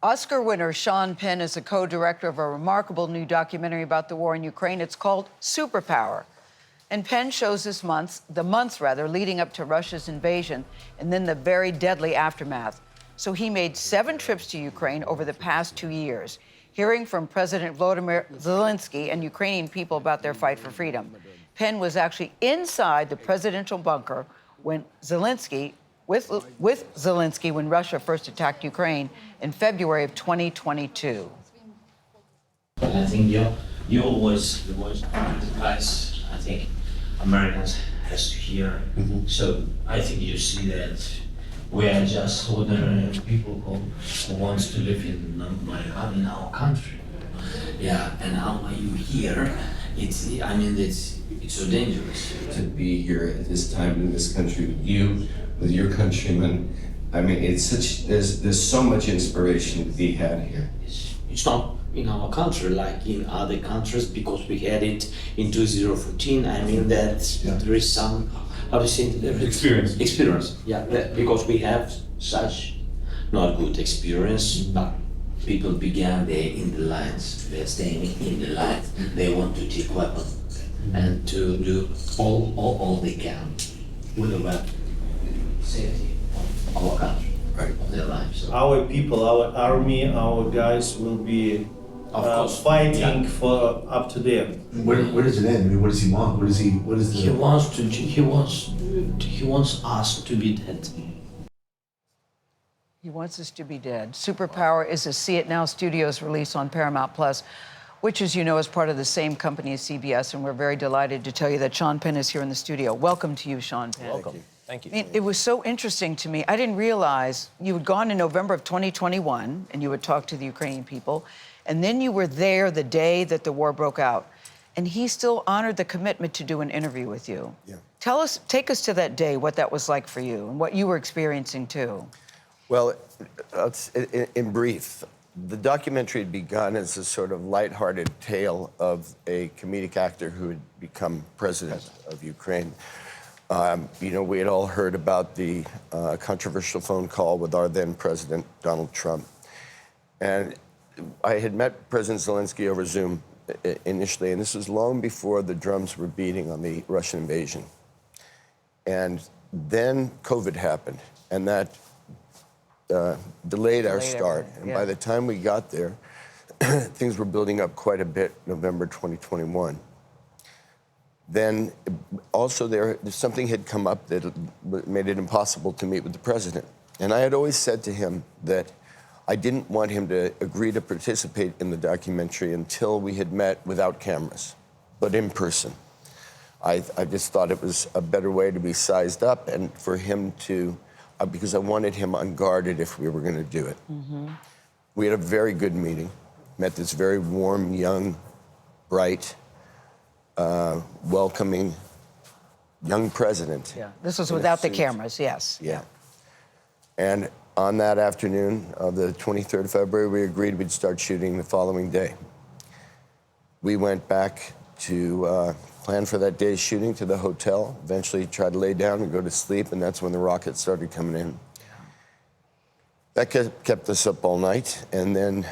Oscar winner Sean Penn is the co-director of a remarkable new documentary about the war in Ukraine. It's called Superpower. And Penn shows the months leading up to Russia's invasion and then the very deadly aftermath. So he made 7 trips to Ukraine over the past 2 years, hearing from President Volodymyr Zelenskyy and Ukrainian people about their fight for freedom. Penn was actually inside the presidential bunker when with Zelenskyy when Russia first attacked Ukraine in February of 2022. I think you always the voice of the guys, I think Americans has to hear. So I think you see that we are just ordinary people who wants to live in our country. Yeah, and how are you here? It's so dangerous to be here at this time in this country with you, with your countrymen. I mean, there's so much inspiration to be had here. It's not in our country like in other countries because we had it in 2014. I mean that there is some, how do you say, experience. Yeah, because we have such not good experience, but people began there in the lines. They're staying in the lines. They want to take weapons and to do all they can with the weapon. Safety of our country, right, of their lives. So. Our people, our army, our guys will be fighting for up to there. Where does it end? I mean, what does he want? What is the? He wants us to be dead. He wants us to be dead. Superpower is a See It Now Studios release on Paramount Plus, which, as you know, is part of the same company as CBS, and we're very delighted to tell you that Sean Penn is here in the studio. Welcome to you, Sean Penn. Welcome. Thank you. I mean, it was so interesting to me. I didn't realize you had gone in November of 2021, and you had talked to the Ukrainian people, and then you were there the day that the war broke out, and he still honored the commitment to do an interview with you. Yeah. Take us to that day, what that was like for you, and what you were experiencing, too. Well, in brief, the documentary had begun as a sort of lighthearted tale of a comedic actor who had become president of Ukraine. We had all heard about the controversial phone call with our then president, Donald Trump. And I had met President Zelenskyy over Zoom initially, and this was long before the drums were beating on the Russian invasion. And then COVID happened, and that delayed our start. And by the time we got there, things were building up quite a bit, November 2021. Then also something had come up that made it impossible to meet with the president. And I had always said to him that I didn't want him to agree to participate in the documentary until we had met without cameras, but in person. I just thought it was a better way to be sized up and for him to, because I wanted him unguarded if we were going to do it. We had a very good meeting, met this very warm, young, bright, welcoming young president. Yeah, this was without the cameras, yes. Yeah. And on that afternoon of the 23rd of February, we agreed we'd start shooting the following day. We went back to plan for that day's shooting to the hotel, eventually tried to lay down and go to sleep, and that's when the rockets started coming in. That kept us up all night, and then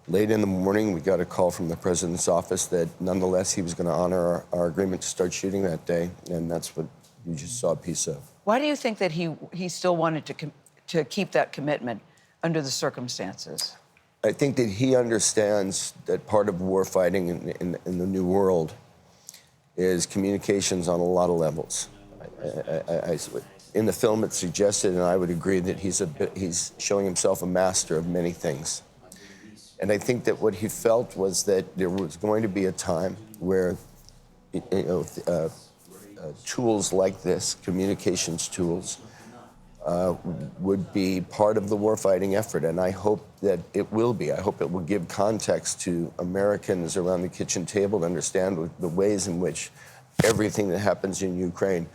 late in the morning, we got a call from the president's office that nonetheless he was going to honor our agreement to start shooting that day, and that's what you just saw a piece of. Why do you think that he still wanted to keep that commitment under the circumstances? I think that he understands that part of war fighting in the new world is communications on a lot of levels. In the film, it's suggested, and I would agree, that he's showing himself a master of many things. And I think that what he felt was that there was going to be a time where tools like this, communications tools, would be part of the warfighting effort, and I hope that it will be. I hope it will give context to Americans around the kitchen table to understand the ways in which everything that happens in Ukraine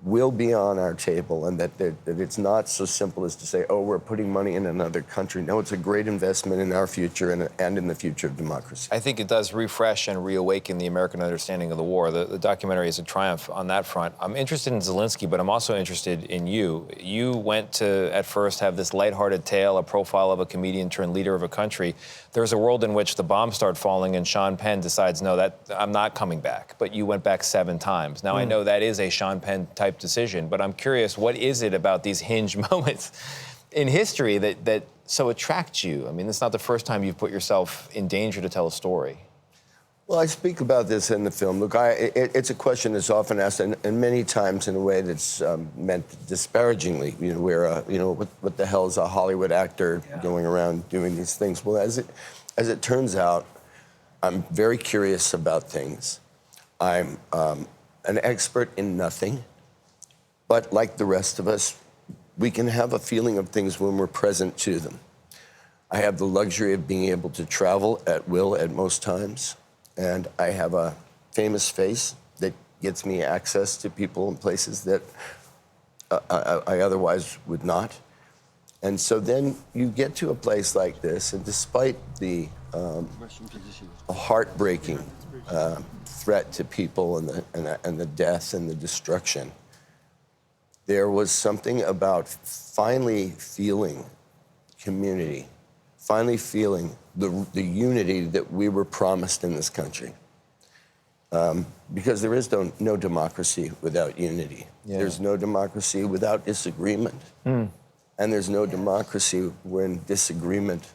will be on our table, and that it's not so simple as to say, oh, we're putting money in another country. No, it's a great investment in our future and in the future of democracy. I think it does refresh and reawaken the American understanding of the war. The documentary is a triumph on that front. I'm interested in Zelenskyy, but I'm also interested in you. You went to, at first, have this lighthearted tale, a profile of a comedian turned leader of a country. There's a world in which the bombs start falling and Sean Penn decides, no, I'm not coming back. But you went back 7 times. Now, I know that is a Sean Penn type decision, but I'm curious, what is it about these hinge moments in history that so attracts you? I mean, it's not the first time you've put yourself in danger to tell a story. Well, I speak about this in the film. Look, it's a question that's often asked, and many times in a way that's meant disparagingly. You know, where what the hell is a Hollywood actor going around doing these things? Well, as it turns out, I'm very curious about things. I'm an expert in nothing, but like the rest of us, we can have a feeling of things when we're present to them. I have the luxury of being able to travel at will at most times, and I have a famous face that gets me access to people and places that I otherwise would not. And so then you get to a place like this, and despite the heartbreaking threat to people and the death and the destruction, there was something about finally feeling community, finally feeling the unity that we were promised in this country. Because there is no democracy without unity. Yeah. There's no democracy without disagreement. And there's no democracy when disagreement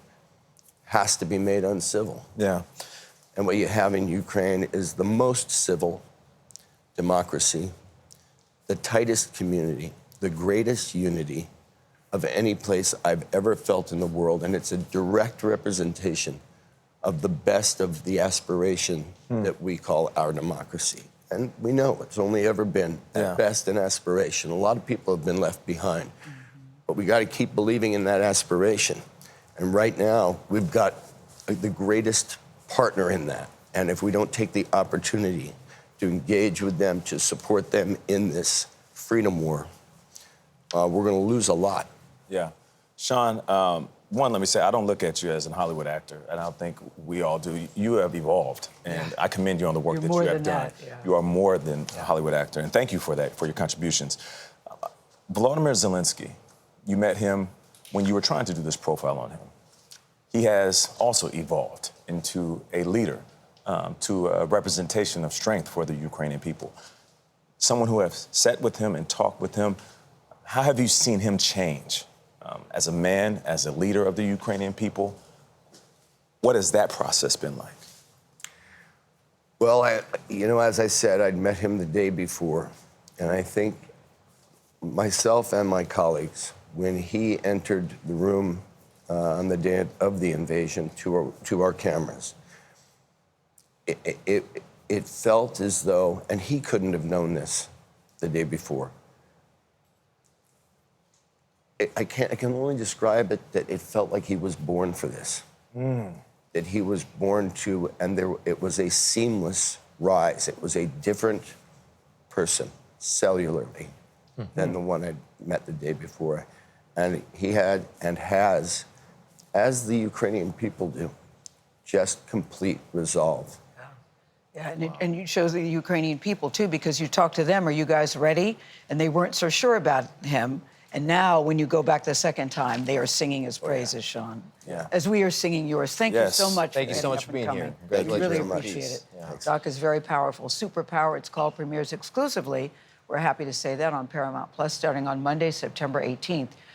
has to be made uncivil. Yeah. And what you have in Ukraine is the most civil democracy, the tightest community, the greatest unity of any place I've ever felt in the world. And it's a direct representation of the best of the aspiration that we call our democracy. And we know it's only ever been at best an aspiration. A lot of people have been left behind. But we got to keep believing in that aspiration. And right now, we've got the greatest partner in that. And if we don't take the opportunity to engage with them, to support them in this freedom war, we're going to lose a lot. Yeah. Sean, one, let me say, I don't look at you as a Hollywood actor, and I don't think we all do. You have evolved, and I commend you on the work that you have done. You are more than a Hollywood actor, and thank you for that, for your contributions. Volodymyr Zelenskyy, you met him when you were trying to do this profile on him. He has also evolved into a leader, to a representation of strength for the Ukrainian people. Someone who has sat with him and talked with him, how have you seen him change as a man, as a leader of the Ukrainian people? What has that process been like? Well, as I said, I'd met him the day before, and I think myself and my colleagues, when he entered the room on the day of the invasion to our cameras, it felt as though, and he couldn't have known this the day before. I can only describe it that it felt like he was born for this. That he was born to, and it was a seamless rise. It was a different person, cellularly, than the one I'd met the day before. And he had and has, as the Ukrainian people do, just complete resolve. Yeah, and it shows the Ukrainian people, too, because you talk to them, are you guys ready? And they weren't so sure about him. And now, when you go back the second time, they are singing his praises, Sean. Yeah. As we are singing yours. Thank you so much. Thank you so much for being here. We Thank you really very much. appreciate it. Yeah. Doc is very powerful. Superpower, it's called, premieres exclusively. We're happy to say that on Paramount Plus, starting on Monday, September 18th.